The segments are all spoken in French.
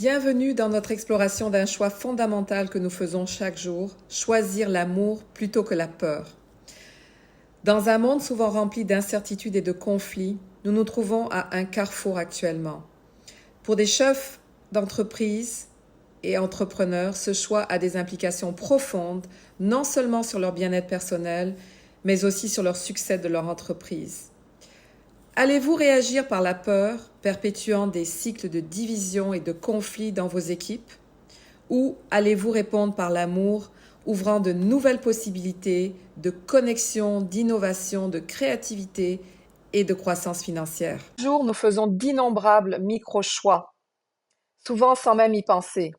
Bienvenue dans notre exploration d'un choix fondamental que nous faisons chaque jour, choisir l'amour plutôt que la peur. Dans un monde souvent rempli d'incertitudes et de conflits, nous nous trouvons à un carrefour actuellement. Pour des chefs d'entreprise et entrepreneurs, ce choix a des implications profondes, non seulement sur leur bien-être personnel, mais aussi sur leur succès de leur entreprise. Allez-vous réagir par la peur, perpétuant des cycles de division et de conflits dans vos équipes? Ou allez-vous répondre par l'amour, ouvrant de nouvelles possibilités de connexion, d'innovation, de créativité et de croissance financière? Chaque jour, nous faisons d'innombrables micro-choix, souvent sans même y penser.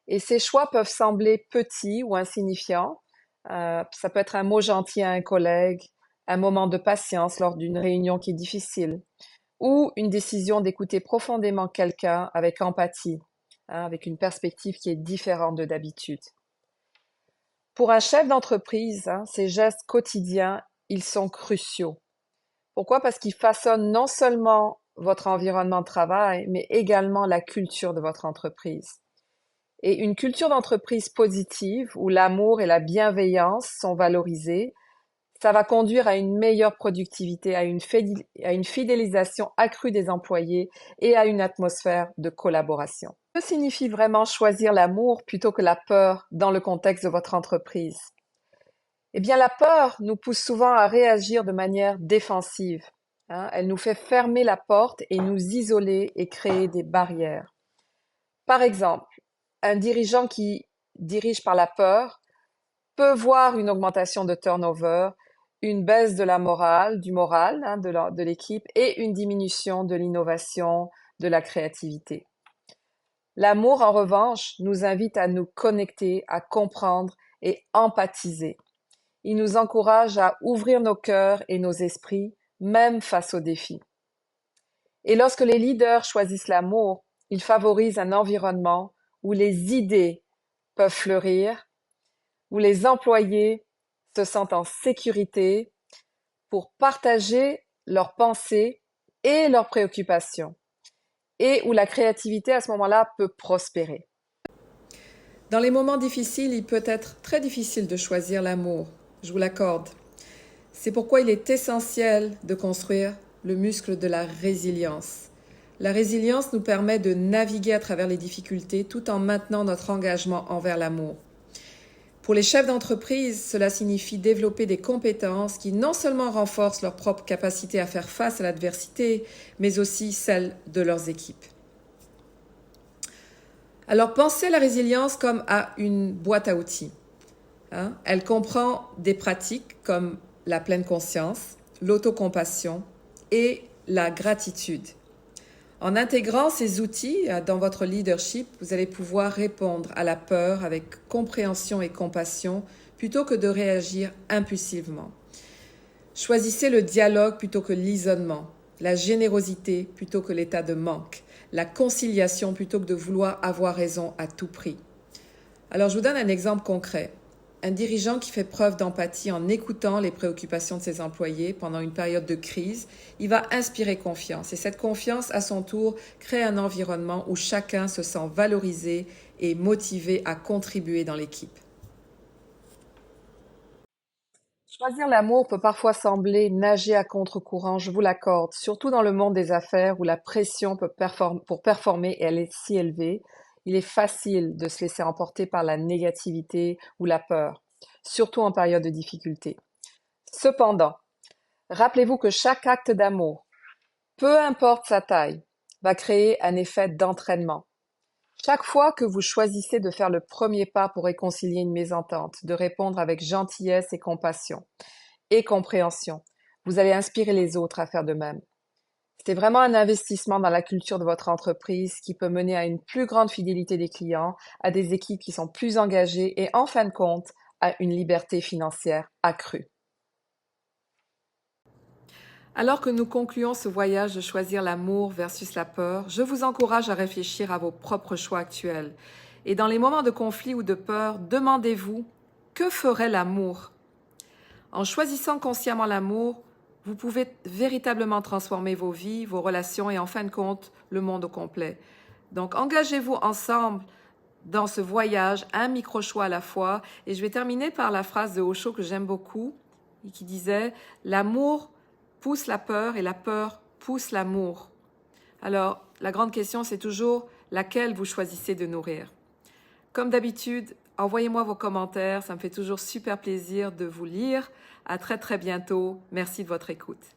Et ces choix peuvent sembler petits ou insignifiants. Ça peut être un mot gentil à un collègue, un moment de patience lors d'une réunion qui est difficile, ou une décision d'écouter profondément quelqu'un avec empathie, avec une perspective qui est différente de d'habitude. Pour un chef d'entreprise, ces gestes quotidiens, ils sont cruciaux. Pourquoi? Parce qu'ils façonnent non seulement votre environnement de travail, mais également la culture de votre entreprise. Et une culture d'entreprise positive, où l'amour et la bienveillance sont valorisés, ça va conduire à une meilleure productivité, à une fidélisation accrue des employés et à une atmosphère de collaboration. Que signifie vraiment choisir l'amour plutôt que la peur dans le contexte de votre entreprise? Eh bien, la peur nous pousse souvent à réagir de manière défensive. Elle nous fait fermer la porte et nous isoler et créer des barrières. Par exemple, un dirigeant qui dirige par la peur peut voir une augmentation de turnover, une baisse de la morale, du moral de l'équipe et une diminution de l'innovation, de la créativité. L'amour, en revanche, nous invite à nous connecter, à comprendre et empathiser. Il nous encourage à ouvrir nos cœurs et nos esprits, même face aux défis. Et lorsque les leaders choisissent l'amour, ils favorisent un environnement où les idées peuvent fleurir, où les employés se sentent en sécurité pour partager leurs pensées et leurs préoccupations, et où la créativité à ce moment-là peut prospérer. Dans les moments difficiles, il peut être très difficile de choisir l'amour, je vous l'accorde. C'est pourquoi il est essentiel de construire le muscle de la résilience. La résilience nous permet de naviguer à travers les difficultés tout en maintenant notre engagement envers l'amour. Pour les chefs d'entreprise, cela signifie développer des compétences qui non seulement renforcent leur propre capacité à faire face à l'adversité, mais aussi celle de leurs équipes. Alors pensez à la résilience comme à une boîte à outils. Elle comprend des pratiques comme la pleine conscience, l'autocompassion et la gratitude. En intégrant ces outils dans votre leadership, vous allez pouvoir répondre à la peur avec compréhension et compassion plutôt que de réagir impulsivement. Choisissez le dialogue plutôt que l'isolement, la générosité plutôt que l'état de manque, la conciliation plutôt que de vouloir avoir raison à tout prix. Alors je vous donne un exemple concret. Un dirigeant qui fait preuve d'empathie en écoutant les préoccupations de ses employés pendant une période de crise, il va inspirer confiance. Et cette confiance, à son tour, crée un environnement où chacun se sent valorisé et motivé à contribuer dans l'équipe. Choisir l'amour peut parfois sembler nager à contre-courant, je vous l'accorde, surtout dans le monde des affaires où la pression pour performer elle est si élevée. Il est facile de se laisser emporter par la négativité ou la peur, surtout en période de difficulté. Cependant, rappelez-vous que chaque acte d'amour, peu importe sa taille, va créer un effet d'entraînement. Chaque fois que vous choisissez de faire le premier pas pour réconcilier une mésentente, de répondre avec gentillesse et compassion et compréhension, vous allez inspirer les autres à faire de même. C'est vraiment un investissement dans la culture de votre entreprise qui peut mener à une plus grande fidélité des clients, à des équipes qui sont plus engagées et en fin de compte, à une liberté financière accrue. Alors que nous concluons ce voyage de choisir l'amour versus la peur, je vous encourage à réfléchir à vos propres choix actuels. Et dans les moments de conflit ou de peur, demandez-vous « Que ferait l'amour ?» En choisissant consciemment l'amour, vous pouvez véritablement transformer vos vies, vos relations et en fin de compte, le monde au complet. Donc, engagez-vous ensemble dans ce voyage, un micro-choix à la fois. Et je vais terminer par la phrase de Osho que j'aime beaucoup, qui disait « L'amour pousse la peur et la peur pousse l'amour ». Alors, la grande question, c'est toujours laquelle vous choisissez de nourrir. Comme d'habitude, envoyez-moi vos commentaires, ça me fait toujours super plaisir de vous lire. À très très bientôt. Merci de votre écoute.